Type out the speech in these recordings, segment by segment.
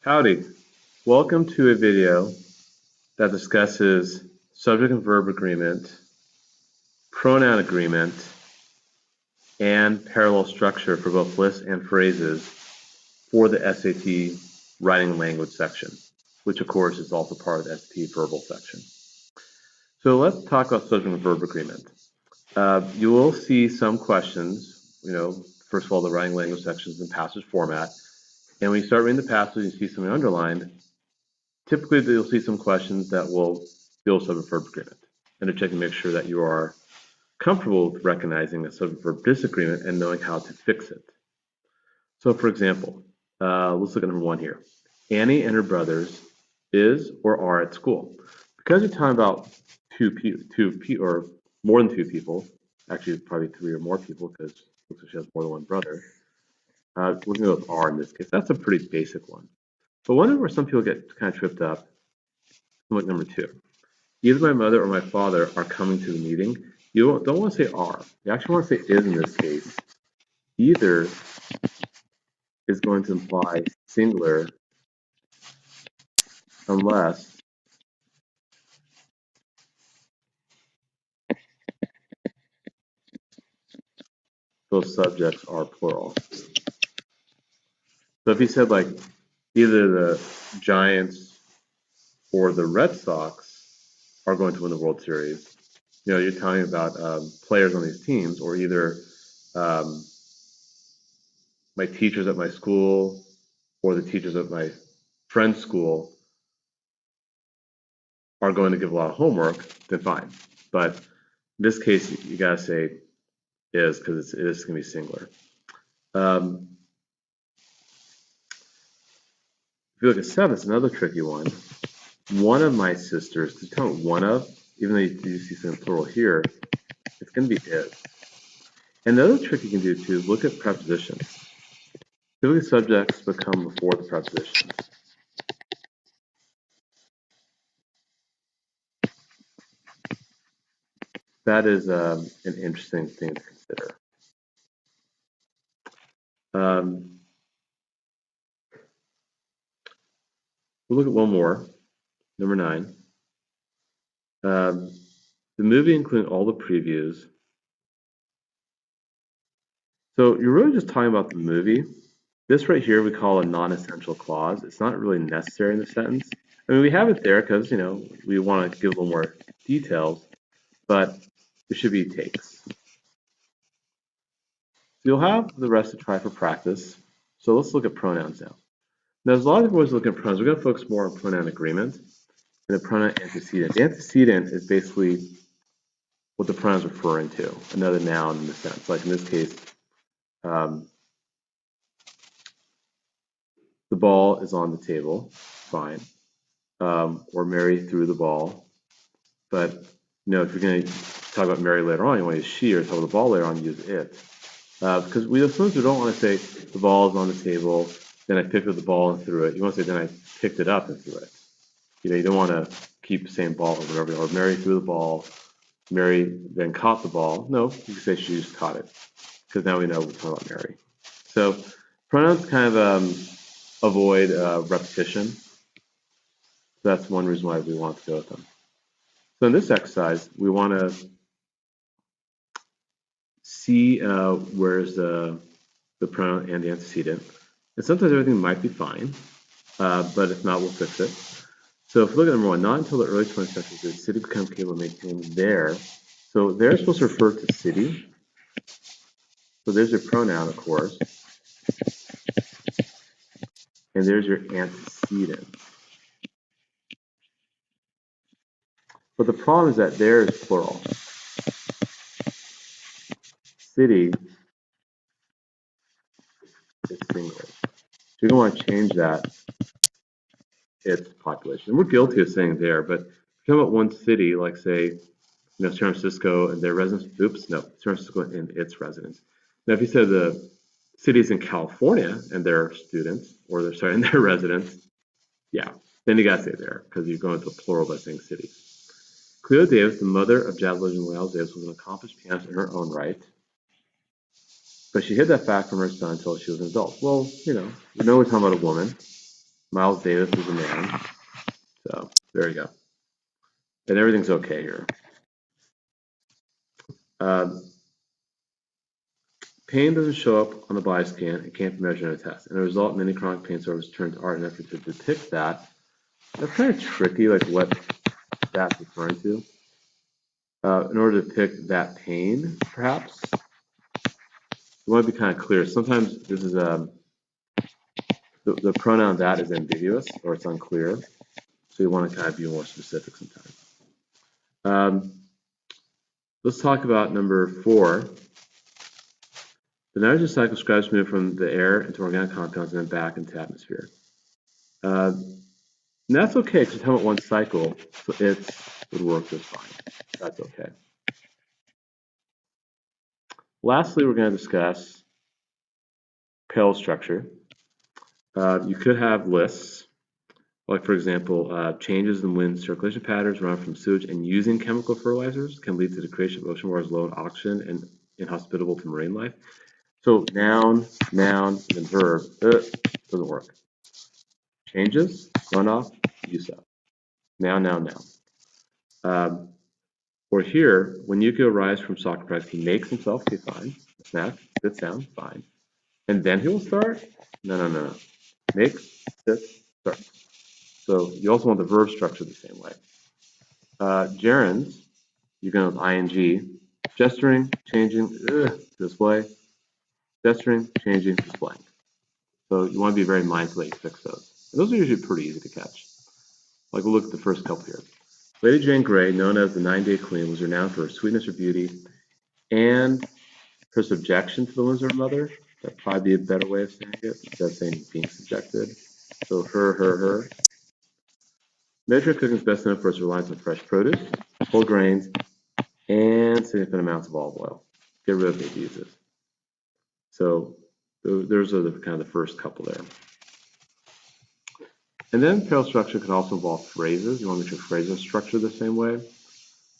Howdy, welcome to a video that discusses subject and verb agreement, pronoun agreement, and parallel structure for both lists and phrases for the SAT writing language section, which of course is also part of the SAT verbal section. So let's talk about subject and verb agreement. You will see some questions, first of all, the writing language section is in passage format. And when you start reading the passage and you see something underlined, typically you'll see some questions that will deal with subject verb agreement. And to check and make sure that you are comfortable with recognizing a subject verb disagreement and knowing how to fix it. So for example, let's look at number one here. Annie and her brothers is or are at school. Because you're talking about two or more than two people, actually probably three or more people because it looks like she has more than one brother. We're going to go with are in this case. That's a pretty basic one. But one where some people get kind of tripped up, look number two. Either my mother or my father are coming to the meeting. You don't want to say are. You actually want to say is in this case. Either is going to imply singular unless those subjects are plural. So if you said like either the Giants or the Red Sox are going to win the World Series, you're talking about players on these teams, or either my teachers at my school or the teachers at my friend's school are going to give a lot of homework, then fine. But in this case, you gotta say is because it is going to be singular. If you look at 7, it's another tricky one. One of my sisters, to tell one of, even though you see something plural here, it's going to be is. And the other trick you can do too is look at prepositions. Typically subjects become before the prepositions. That is an interesting thing to consider. We'll look at one more, number 9. The movie including all the previews. So you're really just talking about the movie. This right here we call a non-essential clause. It's not really necessary in the sentence. I mean, we have it there because, we want to give a little more details, but it should be takes. So you'll have the rest to try for practice. So let's look at pronouns now. Now, there's a lot of different ways to look at pronouns. We're going to focus more on pronoun agreement and the pronoun antecedent. The antecedent is basically what the pronoun is referring to, another noun in the sense. Like in this case, the ball is on the table, fine. Or Mary threw the ball. But if you're going to talk about Mary later on, you want to use she, or talk about the ball later on, use it. Because sometimes we don't want to say the ball is on the table, then I picked up the ball and threw it. You want to say then I picked it up and threw it. You don't want to keep saying ball over and over. Or Mary threw the ball, Mary then caught the ball. No, you can say she just caught it, because now we know we're talking about Mary. So pronouns kind of avoid repetition. So that's one reason why we want to go with them. So in this exercise, we want to see where's the pronoun and the antecedent. And sometimes everything might be fine, but if not, we'll fix it. So if we look at number 1, not until the early 20th century did the city become capable of maintaining there. So there is supposed to refer to city. So there's your pronoun, of course. And there's your antecedent. But the problem is that there is plural. City is singular. So you're going to want to change that. Its population. And we're guilty of saying there, but if you talk about one city, like say, San Francisco and their residents, San Francisco and its residents. Now, if you said the cities in California and their students, or and their residents, yeah, then you got to say there, because you're going to plural by saying city. Cleo Davis, the mother of jazz legend Miles Davis, was an accomplished pianist in her own right, but she hid that fact from her son until she was an adult. Well, we know we're talking about a woman. Miles Davis is a man. So there you go. And everything's okay here. Pain doesn't show up on the body scan. It can't be measured in a test. And as a result, many chronic pain sufferers turn to art in an effort to depict that. That's kind of tricky, like what that's referring to. In order to depict that pain, perhaps, you want to be kind of clear. Sometimes this is the pronoun that is ambiguous or it's unclear. So you want to kind of be more specific sometimes. Let's talk about number 4. The nitrogen cycle describes movement from the air into organic compounds and then back into atmosphere. And that's okay because we're talking about one cycle, so it would work just fine. That's okay. Lastly, we're going to discuss parallel structure. You could have lists, like for example, changes in wind circulation patterns run from sewage and using chemical fertilizers can lead to the creation of ocean waters low in oxygen and inhospitable to marine life. So noun, and verb, doesn't work. Changes, runoff, use of. Noun. Or here, when Yuko arrives from soccer practice, he makes himself, okay, fine. Snack, good sound, fine. And then he will start? No. Make, sit, start. So you also want the verb structure the same way. Gerunds, you're going with ing. Gesturing, changing, display. Gesturing, changing, displaying. So you want to be very mindful that you fix those. And those are usually pretty easy to catch. Like we'll look at the first couple here. Lady Jane Grey, known as the 9-Day Queen, was renowned for her sweetness, her beauty, and her subjection to the whims of her mother. That'd probably be a better way of saying it, instead of saying being subjected. So her. Mediterranean cooking is best known for its reliance on fresh produce, whole grains, and significant amounts of olive oil. Get rid of the abuses. So those are the kind of the first couple there. And then parallel structure can also involve phrases. You want to make sure phrases are structured the same way.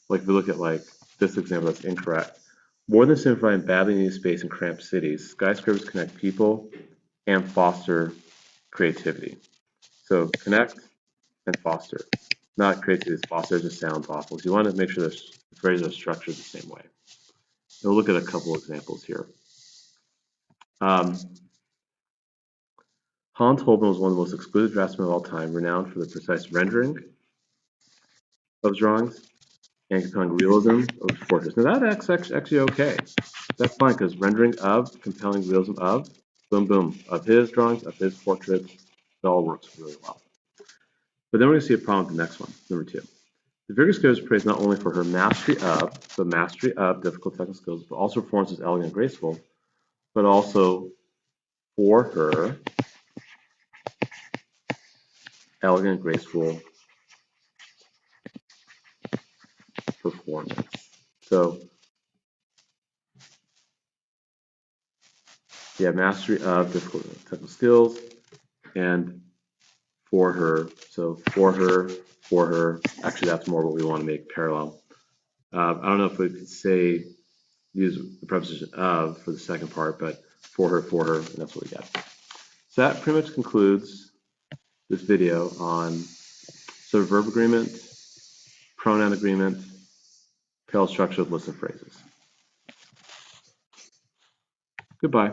Like if we look at like this example, that's incorrect. More than simplifying badly needed space in cramped cities, skyscrapers connect people and foster creativity. So connect and foster. Not creativity, it's foster, it just sounds awful. So you want to make sure the phrases are structured the same way. And we'll look at a couple examples here. Hans Holbein was one of the most exclusive draftsmen of all time, renowned for the precise rendering of drawings and compelling realism of his portraits. Now that's actually okay. That's fine because rendering of, compelling realism of, boom, of his drawings, of his portraits, it all works really well. But then we're going to see a problem with the next one, number 2. The vigorous gives praise not only for her mastery of difficult technical skills, but also performances elegant and graceful, but also for her elegant and graceful performance. So, yeah, mastery of difficult technical skills, and for her. So for her. Actually, that's more what we want to make parallel. I don't know if we could say use the preposition of for the second part, but for her, and that's what we get. So that pretty much concludes this video on sort of verb agreement, pronoun agreement, parallel structure of lists of phrases. Goodbye.